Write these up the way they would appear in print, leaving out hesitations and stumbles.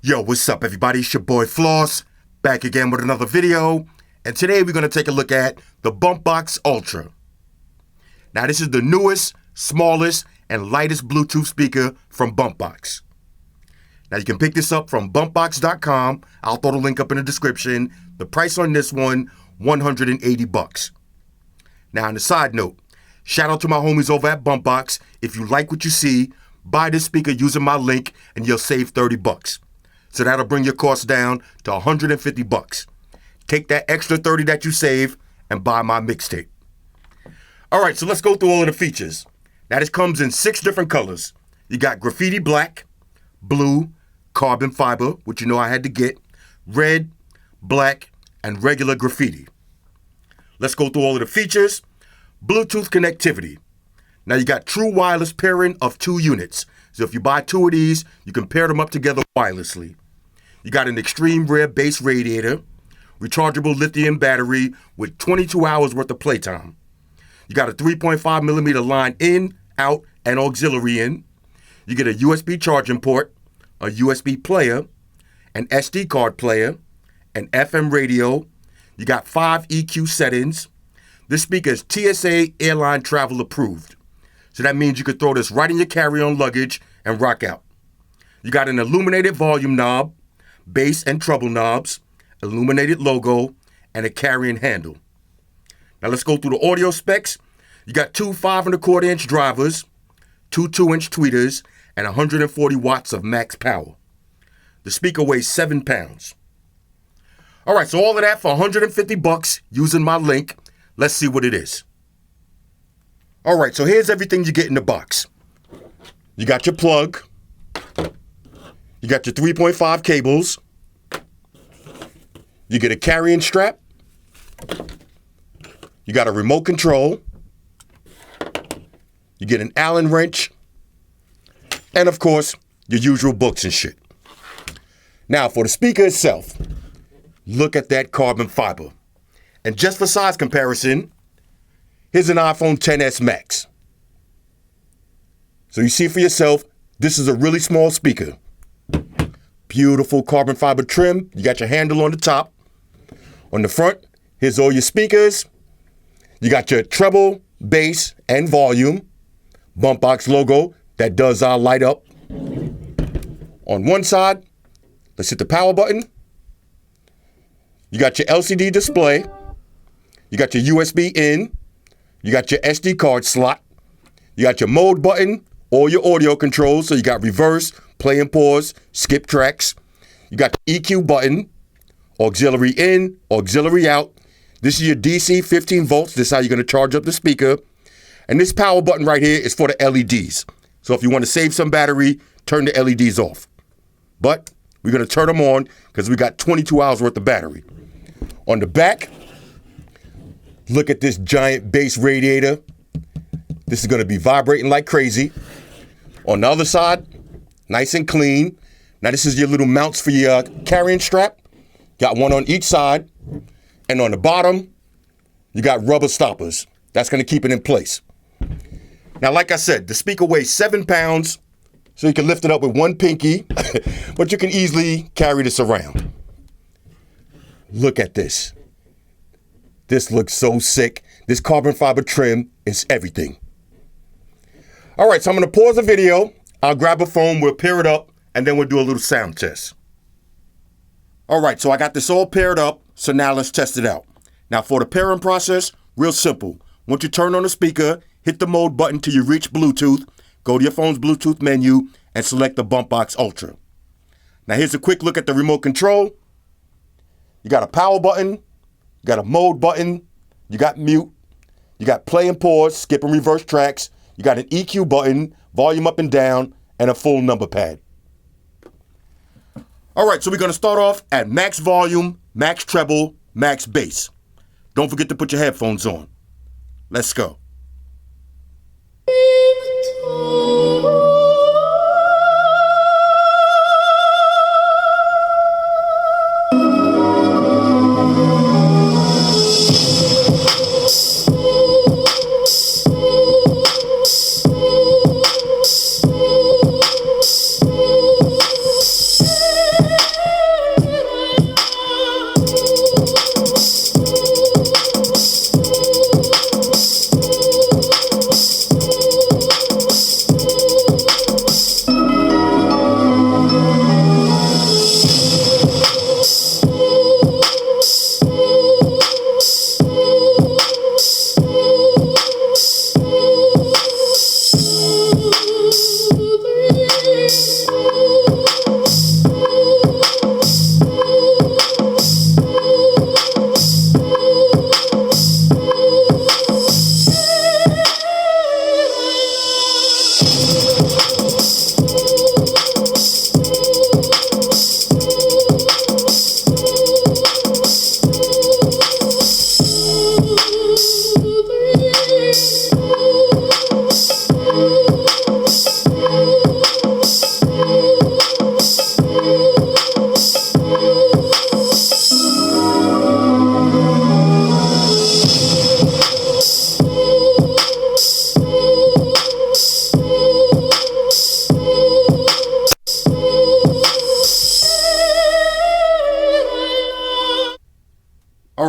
Yo, what's up everybody? It's your boy Floss, back again with another video, and today we're going to take a look at the Bumpboxx Ultra. Now this is the newest, smallest, and lightest Bluetooth speaker from Bumpboxx. Now you can pick this up from bumpboxx.com. I'll throw the link up in the description. The price on this one, $180. Now on the side note, shout out to my homies over at Bumpboxx. If you like what you see, buy this speaker using my link and you'll save $30. So that'll bring your cost down to $150. Take that extra $30 that you save and buy my mixtape. All right, so let's go through all of the features. Now this comes in 6 different colors. You got graffiti black, blue, carbon fiber, which you know I had to get, red, black, and regular graffiti. Let's go through all of the features. Bluetooth connectivity. Now you got true wireless pairing of 2 units. So if you buy 2 of these, you can pair them up together wirelessly. You got an extreme rare base radiator, rechargeable lithium battery with 22 hours worth of playtime. You got a 3.5 millimeter line in, out, and auxiliary in. You get a USB charging port, a USB player, an SD card player, an FM radio. You got 5 EQ settings. This speaker is TSA airline travel approved. So that means you could throw this right in your carry-on luggage and rock out. You got an illuminated volume knob, bass and treble knobs, illuminated logo, and a carrying handle. Now let's go through the audio specs. You got 2 5¼ inch drivers, 2 2-inch tweeters, and 140 watts of max power. The speaker weighs 7 pounds. All right, so all of that for $150 using my link. Let's see what it is. All right, so here's everything you get in the box. You got your plug. You got your 3.5 cables. You get a carrying strap. You got a remote control. You get an Allen wrench. And of course, your usual books and shit. Now for the speaker itself, look at that carbon fiber. And just for size comparison, here's an iPhone XS Max. So you see for yourself, this is a really small speaker. Beautiful carbon fiber trim. You got your handle on the top. On the front, here's all your speakers. You got your treble, bass, and volume. Bumpboxx logo that does light up. On one side, let's hit the power button. You got your LCD display. You got your USB in. You got your SD card slot. You got your mode button, all your audio controls. So you got reverse, play and pause, skip tracks. You got the EQ button, auxiliary in, auxiliary out. This is your DC 15 volts. This is how you're going to charge up the speaker. And this power button right here is for the LEDs. So if you want to save some battery, turn the LEDs off. But we're going to turn them on because we got 22 hours worth of battery. On the back, look at this giant bass radiator. This is going to be vibrating like crazy. On the other side, nice and clean. Now this is your little mounts for your carrying strap. Got one on each side. And on the bottom, you got rubber stoppers. That's going to keep it in place. Now, like I said, the speaker weighs 7 pounds, so you can lift it up with one pinky, but you can easily carry this around. Look at this. This looks so sick. This carbon fiber trim is everything. All right, so I'm going to pause the video. I'll grab a phone, we'll pair it up, and then we'll do a little sound test. All right, so I got this all paired up, so now let's test it out. Now for the pairing process, real simple. Once you turn on the speaker, hit the mode button till you reach Bluetooth, go to your phone's Bluetooth menu, and select the Bumpboxx Ultra. Now here's a quick look at the remote control. You got a power button, you got a mode button, you got mute, you got play and pause, skip and reverse tracks, you got an EQ button, volume up and down, and a full number pad. All right, so we're going to start off at max volume, max treble, max bass. Don't forget to put your headphones on. Let's go.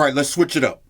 right, let's switch it up.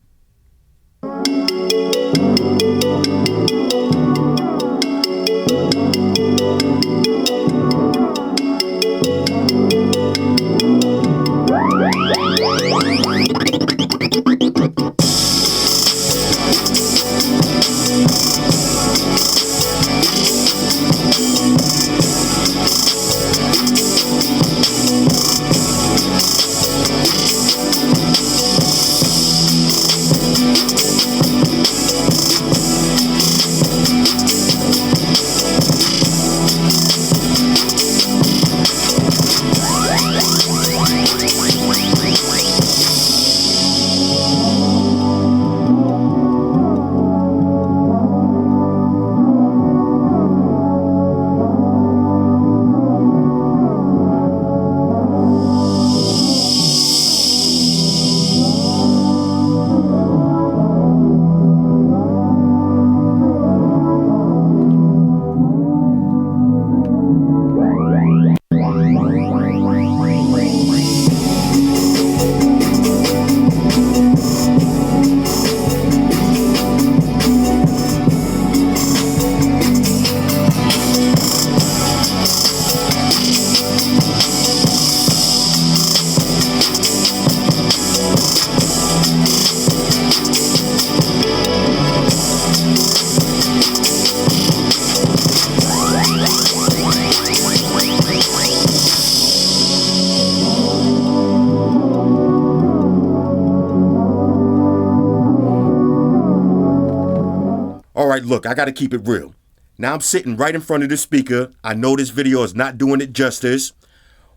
All right, look, I got to keep it real. Now I'm sitting right in front of the speaker. I know this video is not doing it justice,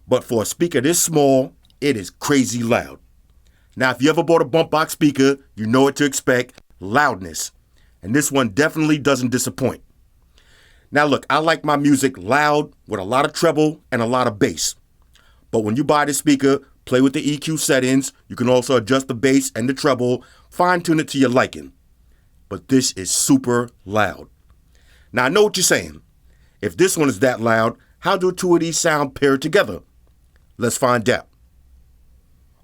but for a speaker this small, it is crazy loud. Now, if you ever bought a Bumpboxx speaker, you know what to expect, loudness. And this one definitely doesn't disappoint. Now look, I like my music loud with a lot of treble and a lot of bass. But when you buy this speaker, play with the EQ settings. You can also adjust the bass and the treble, fine tune it to your liking. But this is super loud. Now I know what you're saying. If this one is that loud, how do two of these sound paired together? Let's find out.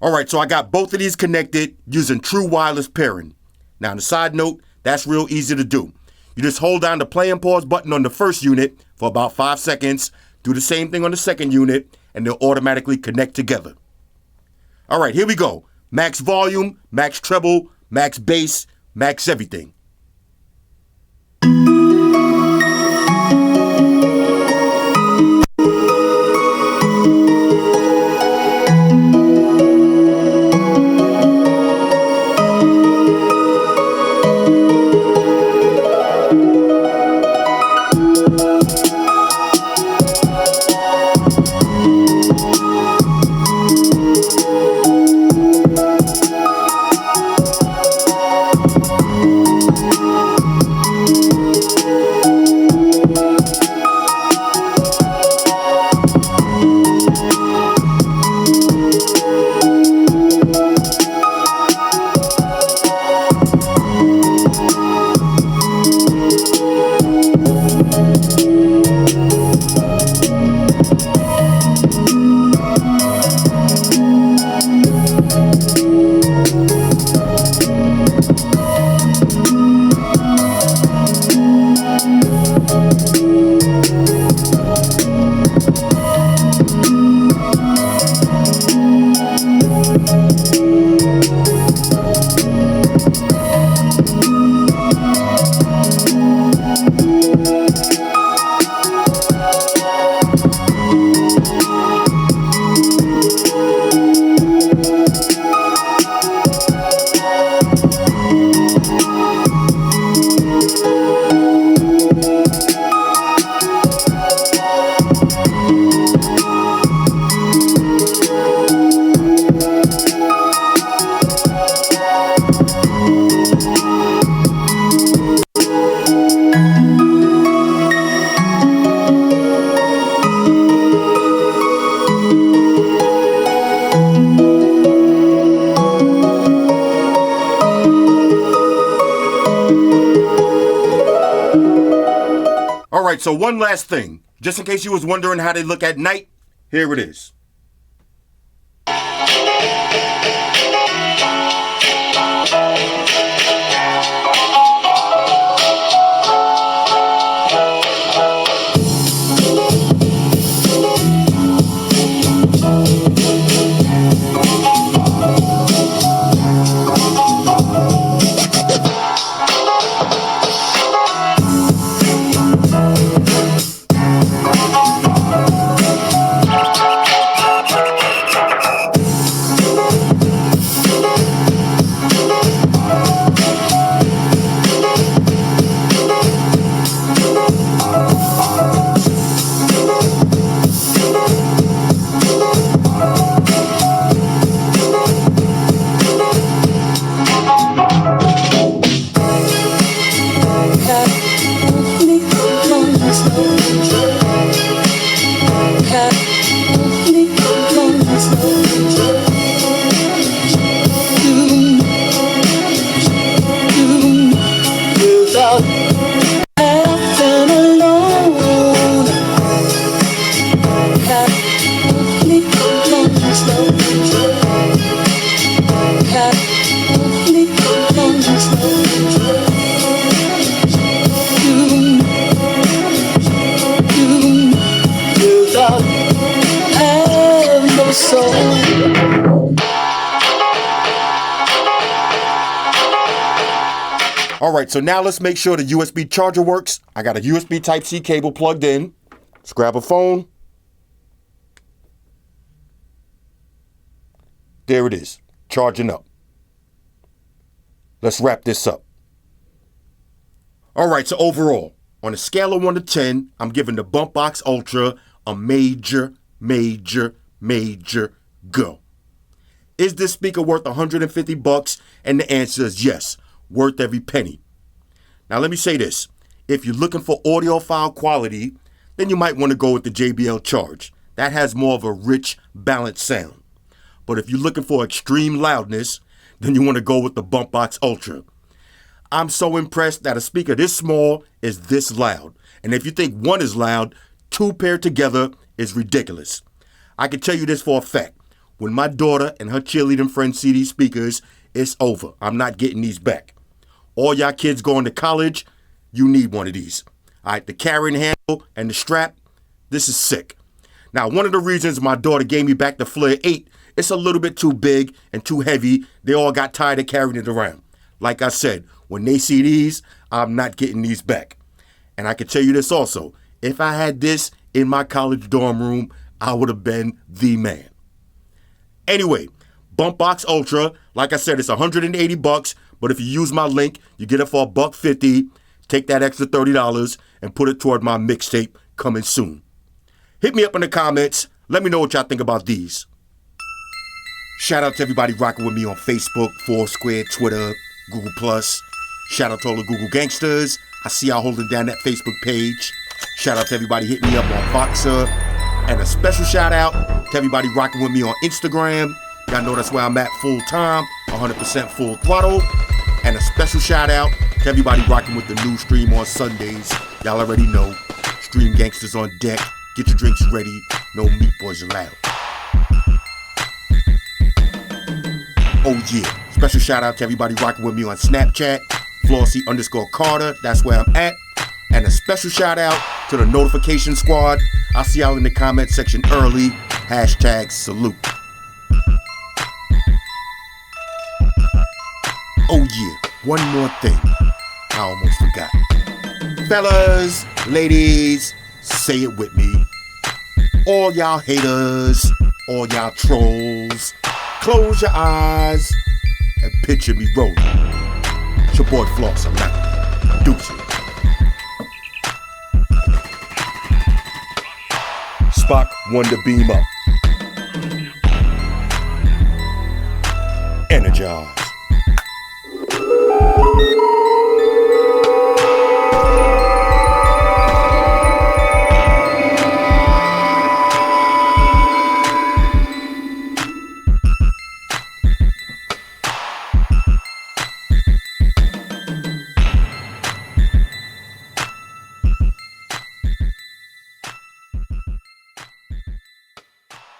All right, so I got both of these connected using true wireless pairing. Now on a side note, that's real easy to do. You just hold down the play and pause button on the first unit for about 5 seconds, do the same thing on the second unit, and they'll automatically connect together. All right, here we go. Max volume, max treble, max bass, max everything. All right, so one last thing. Just in case you was wondering how they look at night, here it is. All right, so now let's make sure the USB charger works. I got a USB Type-C cable plugged in. Let's grab a phone. There it is, charging up. Let's wrap this up. All right, so overall, on a scale of 1 to 10, I'm giving the Bumpboxx Ultra a major go. Is this speaker worth $150? And the answer is yes, worth every penny. Now let me say this, if you're looking for audiophile quality, then you might want to go with the JBL Charge. That has more of a rich, balanced sound. But if you're looking for extreme loudness, then you want to go with the Bumpboxx Ultra. I'm so impressed that a speaker this small is this loud. And if you think one is loud, two paired together is ridiculous. I can tell you this for a fact. When my daughter and her cheerleading friends see these speakers, it's over. I'm not getting these back. All y'all kids going to college, you need one of these. All right, the carrying handle and the strap, this is sick. Now, one of the reasons my daughter gave me back the Flare 8, it's a little bit too big and too heavy. They all got tired of carrying it around. Like I said, when they see these, I'm not getting these back. And I can tell you this also, if I had this in my college dorm room, I would have been the man. Anyway, Bumpboxx Ultra, like I said, it's $180, but if you use my link, you get it for $150. Take that extra $30 and put it toward my mixtape coming soon. Hit me up in the comments. Let me know what y'all think about these. Shout out to everybody rocking with me on Facebook, Foursquare, Twitter, Google+. Shout out to all the Google gangsters. I see y'all holding down that Facebook page. Shout out to everybody hitting me up on Voxer. And a special shout out to everybody rocking with me on Instagram. Y'all know that's where I'm at full time, 100% full throttle. And a special shout out to everybody rocking with the new stream on Sundays. Y'all already know, Stream Gangsters on deck. Get your drinks ready. No meat boys allowed. Oh yeah, special shout out to everybody rocking with me on Snapchat, Flossy_Carter, that's where I'm at. And a special shout out to the notification squad. I'll see y'all in the comment section early. #salute. Oh yeah, one more thing. I almost forgot. Fellas, ladies, say it with me. All y'all haters, all y'all trolls, close your eyes and picture me rolling. It's your boy Floss, I'm out. Deuces. Spock won the beam up. Energize.